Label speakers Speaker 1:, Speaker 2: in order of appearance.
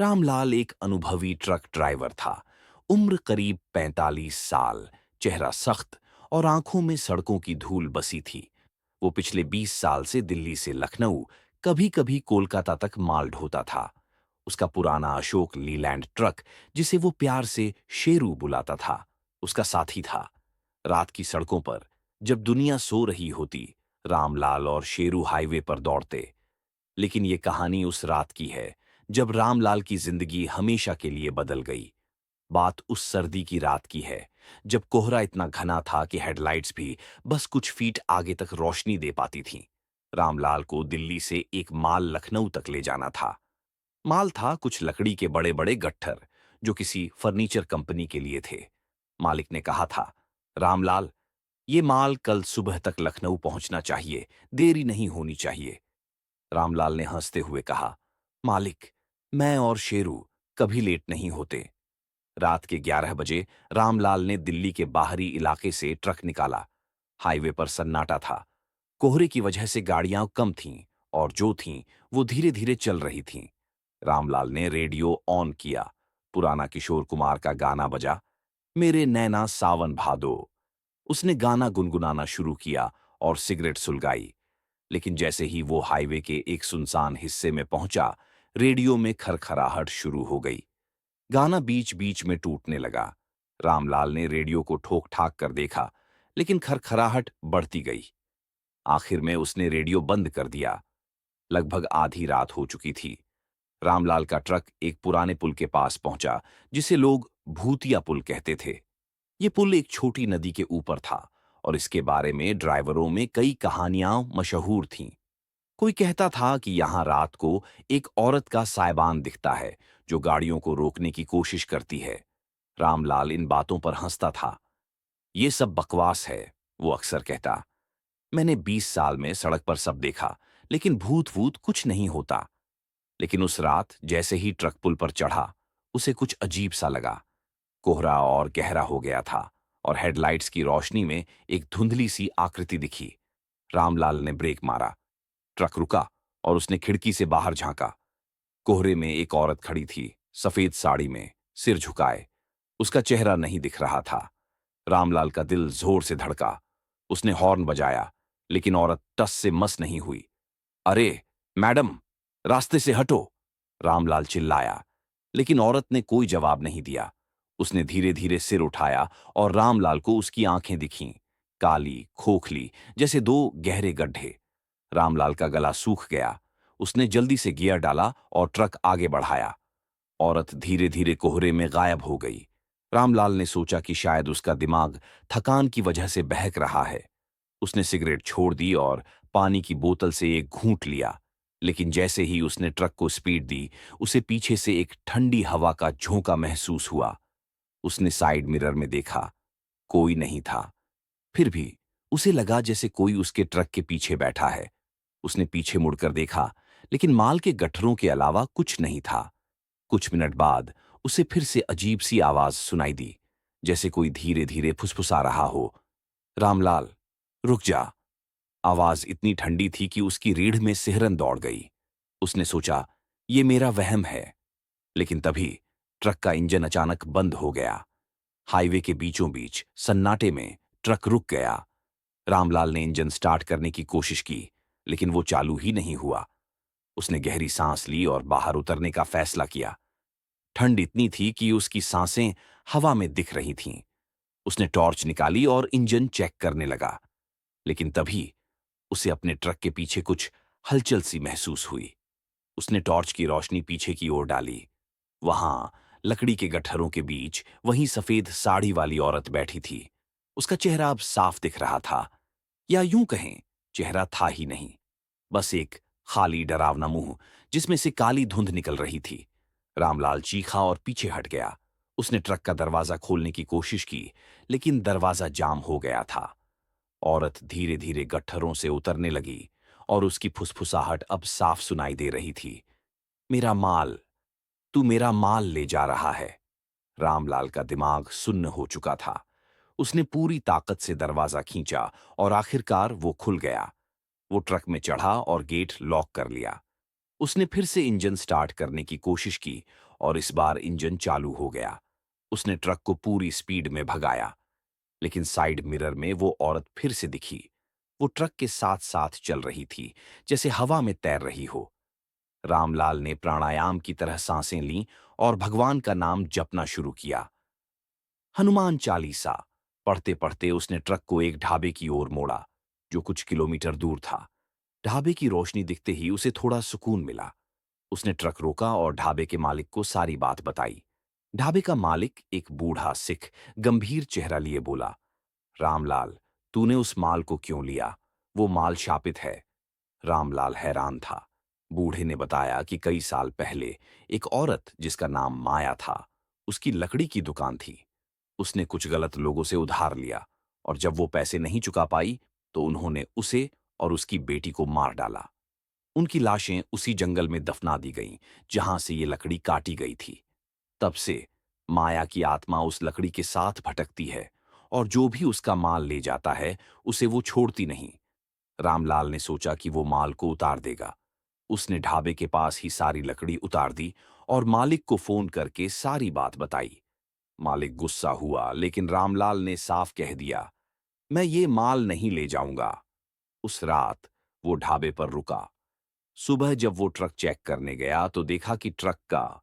Speaker 1: रामलाल एक अनुभवी truck driver था। उम्र करीब 45 साल, चेहरा सख्त और आंखों में सड़कों की धूल बसी थी। वो पिछले 20 साल से दिल्ली से लखनऊ, कभी कभी कोलकाता तक माल ढोता था। उसका पुराना अशोक लीलैंड ट्रक, जिसे वो प्यार से शेरू बुलाता था, उसका साथी था। रात की सड़कों पर जब दुनिया सो रही होती, रामलाल और शेरू हाईवे पर दौड़ते। लेकिन ये कहानी उस रात की है जब रामलाल की जिंदगी हमेशा के लिए बदल गई। बात उस सर्दी की रात की है जब कोहरा इतना घना था कि हेडलाइट्स भी बस कुछ फीट आगे तक रोशनी दे पाती थीं। रामलाल को दिल्ली से एक माल लखनऊ तक ले जाना था। माल था कुछ लकड़ी के बड़े बड़े गट्ठर जो किसी फर्नीचर कंपनी के लिए थे। मालिक ने कहा था, रामलाल, ये माल कल सुबह तक लखनऊ पहुंचना चाहिए, देरी नहीं होनी चाहिए। रामलाल ने हंसते हुए कहा, मालिक, मैं और शेरू कभी लेट नहीं होते। रात के 11 बजे रामलाल ने दिल्ली के बाहरी इलाके से ट्रक निकाला। हाईवे पर सन्नाटा था। कोहरे की वजह से गाड़ियां कम थीं और जो थीं वो धीरे धीरे चल रही थीं। रामलाल ने रेडियो ऑन किया। पुराना किशोर कुमार का गाना बजा, मेरे नैना सावन भादो। उसने गाना गुनगुनाना शुरू किया और सिगरेट सुलगाई। लेकिन जैसे ही वो हाईवे के एक सुनसान हिस्से में पहुंचा, रेडियो में खरखराहट शुरू हो गई। गाना बीच बीच में टूटने लगा। रामलाल ने रेडियो को ठोक ठाक कर देखा, लेकिन खरखराहट बढ़ती गई। आखिर में उसने रेडियो बंद कर दिया। लगभग आधी रात हो चुकी थी। रामलाल का ट्रक एक पुराने पुल के पास पहुंचा, जिसे लोग भूतिया पुल कहते थे। ये पुल एक छोटी नदी के ऊपर था और इसके बारे में ड्राइवरों में कई कहानियां मशहूर थीं। कोई कहता था कि यहां रात को एक औरत का साइबान दिखता है जो गाड़ियों को रोकने की कोशिश करती है। रामलाल इन बातों पर हंसता था। ये सब बकवास है, वो अक्सर कहता। मैंने 20 साल में सड़क पर सब देखा, लेकिन भूत वूत कुछ नहीं होता। लेकिन उस रात जैसे ही ट्रक पुल पर चढ़ा, उसे कुछ अजीब सा लगा। कोहरा और गहरा हो गया था और हेडलाइट्स की रोशनी में एक धुंधली सी आकृति दिखी। रामलाल ने ब्रेक मारा। ट्रक रुका और उसने खिड़की से बाहर झांका। कोहरे में एक औरत खड़ी थी, सफेद साड़ी में, सिर झुकाए। उसका चेहरा नहीं दिख रहा था। रामलाल का दिल जोर से धड़का। उसने हॉर्न बजाया, लेकिन औरत टस से मस नहीं हुई। अरे मैडम, रास्ते से हटो, रामलाल चिल्लाया। लेकिन औरत ने कोई जवाब नहीं दिया। उसने धीरे धीरे सिर उठाया और रामलाल को उसकी आंखें दिखीं, काली, खोखली, जैसे दो गहरे गड्ढे। रामलाल का गला सूख गया। उसने जल्दी से गियर डाला और ट्रक आगे बढ़ाया। औरत धीरे धीरे कोहरे में गायब हो गई। रामलाल ने सोचा कि शायद उसका दिमाग थकान की वजह से बहक रहा है। उसने सिगरेट छोड़ दी और पानी की बोतल से एक घूंट लिया। लेकिन जैसे ही उसने ट्रक को स्पीड दी, उसे पीछे से एक ठंडी हवा का झोंका महसूस हुआ। उसने साइड मिरर में देखा, कोई नहीं था। फिर भी उसे लगा जैसे कोई उसके ट्रक के पीछे बैठा है। उसने पीछे मुड़कर देखा, लेकिन माल के गट्ठरों के अलावा कुछ नहीं था। कुछ मिनट बाद उसे फिर से अजीब सी आवाज सुनाई दी, जैसे कोई धीरे धीरे फुसफुसा रहा हो। रामलाल, रुक जा। आवाज इतनी ठंडी थी कि उसकी रीढ़ में सिहरन दौड़ गई। उसने सोचा, ये मेरा वहम है। लेकिन तभी ट्रक का इंजन अचानक बंद हो गया। हाईवे के बीचों बीच सन्नाटे में ट्रक रुक गया। रामलाल ने इंजन स्टार्ट करने की कोशिश की, लेकिन वो चालू ही नहीं हुआ। उसने गहरी सांस ली और बाहर उतरने का फैसला किया। ठंड इतनी थी कि उसकी सांसें हवा में दिख रही थीं। उसने टॉर्च निकाली और इंजन चेक करने लगा। लेकिन तभी उसे अपने ट्रक के पीछे कुछ हलचल सी महसूस हुई। उसने टॉर्च की रोशनी पीछे की ओर डाली। वहां लकड़ी के गट्ठरों के बीच वही सफेद साड़ी वाली औरत बैठी थी। उसका चेहरा अब साफ दिख रहा था, या यूं कहें, चेहरा था ही नहीं, बस एक खाली डरावना मुंह जिसमें से काली धुंध निकल रही थी। रामलाल चीखा और पीछे हट गया। उसने ट्रक का दरवाजा खोलने की कोशिश की, लेकिन दरवाजा जाम हो गया था। औरत धीरे धीरे गट्ठरों से उतरने लगी और उसकी फुसफुसाहट अब साफ सुनाई दे रही थी। मेरा माल, तू मेरा माल ले जा रहा है। रामलाल का दिमाग सुन्न हो चुका था। उसने पूरी ताकत से दरवाजा खींचा और आखिरकार वो खुल गया। वो ट्रक में चढ़ा और गेट लॉक कर लिया। उसने फिर से इंजन स्टार्ट करने की कोशिश की और इस बार इंजन चालू हो गया। उसने ट्रक को पूरी स्पीड में भगाया, लेकिन साइड मिरर में वो औरत फिर से दिखी। वो ट्रक के साथ साथ चल रही थी, जैसे हवा में तैर रही हो। रामलाल ने प्राणायाम की तरह सांसें लीं और भगवान का नाम जपना शुरू किया। हनुमान चालीसा पढ़ते पढ़ते उसने ट्रक को एक ढाबे की ओर मोड़ा, जो कुछ किलोमीटर दूर था। ढाबे की रोशनी दिखते ही उसे थोड़ा सुकून मिला। उसने ट्रक रोका और ढाबे के मालिक को सारी बात बताई। ढाबे का मालिक, एक बूढ़ा सिख, गंभीर चेहरा लिए बोला, रामलाल, तूने उस माल को क्यों लिया? वो माल शापित है। रामलाल हैरान था। बूढ़े ने बताया कि कई साल पहले एक औरत जिसका नाम माया था, उसकी लकड़ी की दुकान थी। उसने कुछ गलत लोगों से उधार लिया, और जब वो पैसे नहीं चुका पाई तो उन्होंने उसे और उसकी बेटी को मार डाला। उनकी लाशें उसी जंगल में दफना दी गईं जहां से ये लकड़ी काटी गई थी। तब से माया की आत्मा उस लकड़ी के साथ भटकती है, और जो भी उसका माल ले जाता है उसे वो छोड़ती नहीं। रामलाल ने सोचा कि वो माल को उतार देगा। उसने ढाबे के पास ही सारी लकड़ी उतार दी और मालिक को फोन करके सारी बात बताई। मालिक गुस्सा हुआ, लेकिन रामलाल ने साफ कह दिया, मैं ये माल नहीं ले जाऊंगा। उस रात वो ढाबे पर रुका। सुबह जब वो ट्रक चेक करने गया तो देखा कि ट्रक का